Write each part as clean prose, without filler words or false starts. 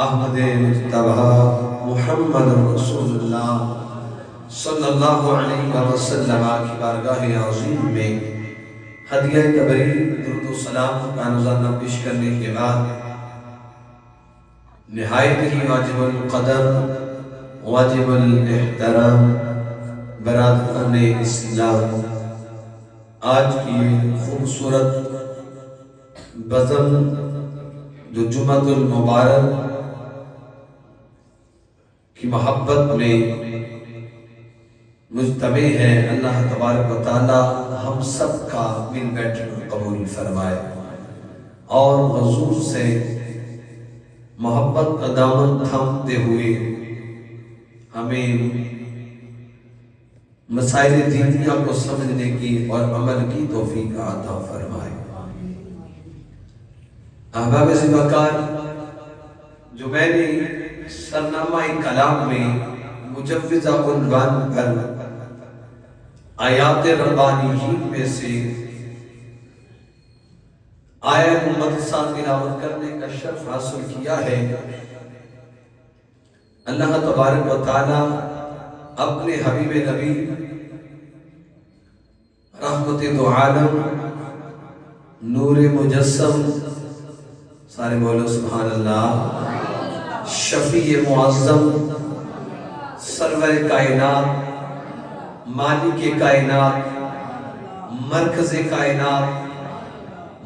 احمد مجتبی محمد رسول اللہ صلی اللہ علیہ وسلم کی بارگاہ عظیم میں ہدیہ تبریک درود و سلام کا نذرانہ پیش کرنے کے بعد نہایت ہی واجب القدر واجب الاحترام برادران اسلام، آج کی خوبصورت بزم جو جمعۃ المبارک کی محبت میں مجتمع ہے، اللہ تبارک و تعالی ہم سب کا مل بیٹھنا قبول فرمائے اور حضور سے محبت کا دامن تھامتے ہوئے ہمیں مسائل دینیہ کو سمجھنے کی اور عمل کی توفیق عطا فرمائے۔ احباب زبکار، جو میں نے سرنامہ کلام میں مجوزہ عنوان پر آیات ربانیین میں سے آیت مقدسہ تلاوت کرنے کا شرف حاصل کیا ہے، اللہ تبارک و تعالی اپنے حبیب نبی رحمت دو عالم نور مجسم، سارے بولو سبحان اللہ، شفیع معظم، سرور کائنات، مالک کائنات، مرکز کائنات،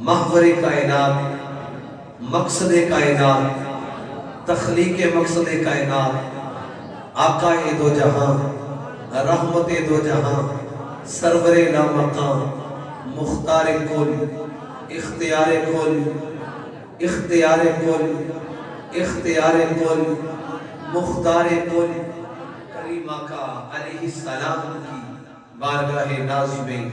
محور کائنات، مقصد کائنات، تخلیق مقصد کائنات، آقا دو جہاں، رحمت دو جہاں، سرور لامقام، مختار کل، اختیار کل، اختیار کل، اختیار کل، مختار کل، کریم آقا علیہ السلام کی بارگاہ ناز میں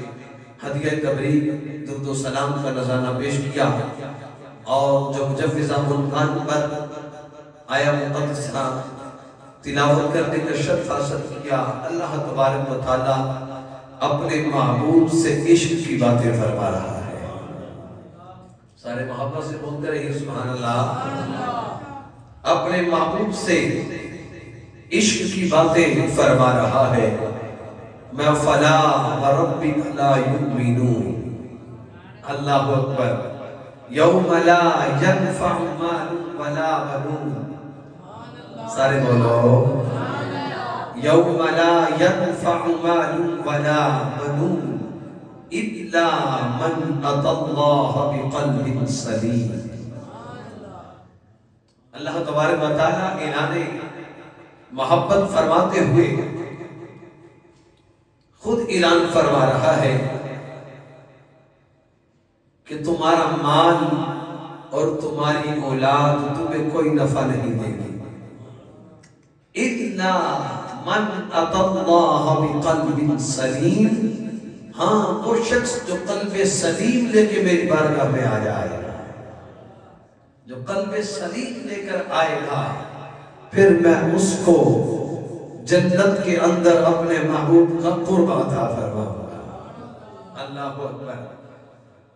ہدیہ تبریک درود و سلام کا نذرانہ پیش کیا، اور جو مجوزہ عنوان پر آیا مقدسہ تلاوت کرنے کا شرف حاصل کیا، اللہ تبارک و تعالی اپنے محبوب سے عشق کی باتیں فرما رہا ہے۔ سارے محبت سے بولتے رہیے سبحان اللہ۔ اپنے محبوب سے عشق کی باتیں فرما رہا ہے۔ میں فلا وربک لا یؤمنون، اللہ اکبر، یوم لا ینفع مال ولا بنون، سارے بولو، یوم لا ینفع مال ولا بنون الا من اتی اللہ بقلب سلیم۔ اللہ تبارک و تعالیٰ اعلان محبت فرماتے ہوئے خود اعلان فرما رہا ہے کہ تمہارا مال اور تمہاری اولاد تمہیں کوئی نفع نہیں دے گی، اِلَّا مَنْ أَتَى اللَّهَ بِقَلْبٍ سَلِيمٍ، ہاں وہ شخص جو قلب سلیم لے کے میری بارگاہ میں آ جائے گا، جو قلب سلیم لے کر آئے گا، پھر میں اس کو جنت کے اندر اپنے محبوب کا قرب عطا فرماؤں گا۔ اللہ اکبر۔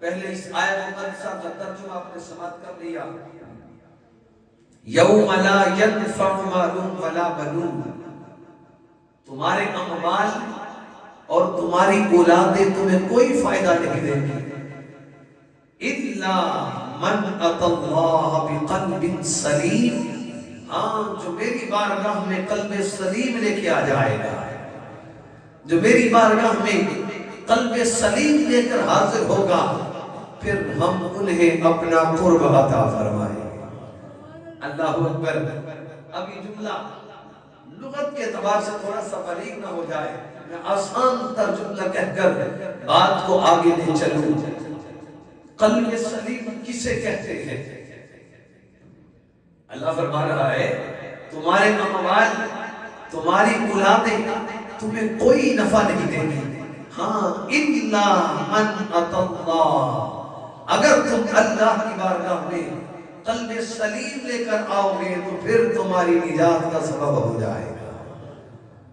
پہلے اس آیت مقدسہ کا ترجمہ آپ نے سماعت کر لیا، یوم لا ینفع مال ولا بنون، تمہارے اموال اور تمہاری اولادیں تمہیں کوئی فائدہ نہیں دیں گی، الا من اتی اللہ بقلب سلیم، ہاں جو میری بارگاہ میں قلب سلیم لے کے آ جائے گا، جو میری بارگاہ میں قلب سلیم لے کر حاضر ہوگا، پھر ہم انہیں اپنا قرب عطا فرمائیں گے۔ اللہ اکبر۔ اب یہ جملہ لغت کے اعتبار سے تھوڑا سا باریک نہ ہو جائے، میں آسان تر جملہ کہہ کر بات کو آگے لے چلوں۔ قلب سلیم کسے کہتے ہیں؟ اللہ فرما رہا ہے تمہارے اموال، تمہاری اولادیں تمہیں کوئی نفع نہیں دیں گی، ہاں الا من اتی اللہ، اگر تم اللہ کی بارگاہ میں قلب سلیم لے کر آؤ گے تو پھر تمہاری نجات کا سبب ہو جائے گا۔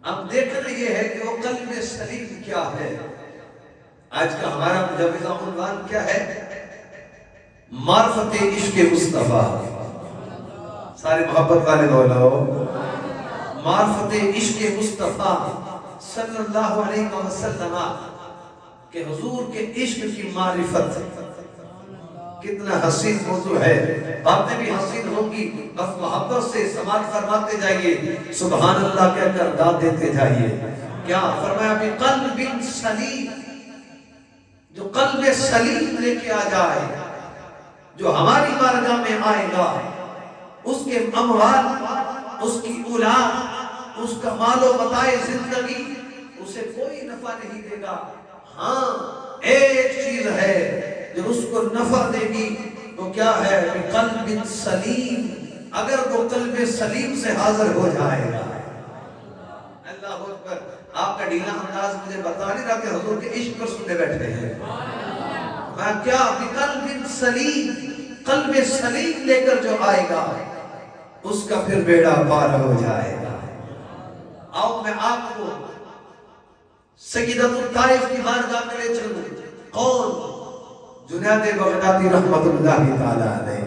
اب دیکھنا یہ ہے کہ وہ قلب سلیم کیا ہے۔ آج کا ہمارا مجوزہ عنوان کیا ہے؟ معرفت عشق مصطفیٰ، سارے محبت والے بولو، معرفت عشق مصطفیٰ صلی اللہ علیہ وسلم کہ حضور کے عشق کی معرفت کتنا حسین موضوع ہے۔ باتیں بھی حسین ہوں گی، بس محبت سے سماعت فرماتے جائیے، سبحان اللہ کہہ کر داد دیتے جائیے۔ کیا فرمایا؟ بقلب سلیم، جو قلب سلیم لے کے آ جائے، جو ہماری بارگاہ میں آئے گا، اس کے اموال، اس کی اولاد، اس کا مال و متاع زندگی اسے کوئی نفع نہیں دے گا، ہاں ایک چیز ہے جو اس کو نفع دے گی، وہ کیا ہے؟ قلب سلیم، اگر وہ قلب سلیم سے حاضر ہو جائے گا۔ اللہ اکبر۔ آپ کا ڈھیلا انداز مجھے بتا نہیں رہا کہ حضور کے عشق پر سننے بیٹھے ہیں، میں کیا بقلب سلیم، قلب سلیم لے کر جو آئے گا اس کا پھر بیڑا پار ہو جائے گا۔ آؤ میں آپ کو سیدۃ الطائف کی بارگاہ میں لے چلوں۔ کون؟ جنید بغدادی رحمت اللہ تعالی علیہ۔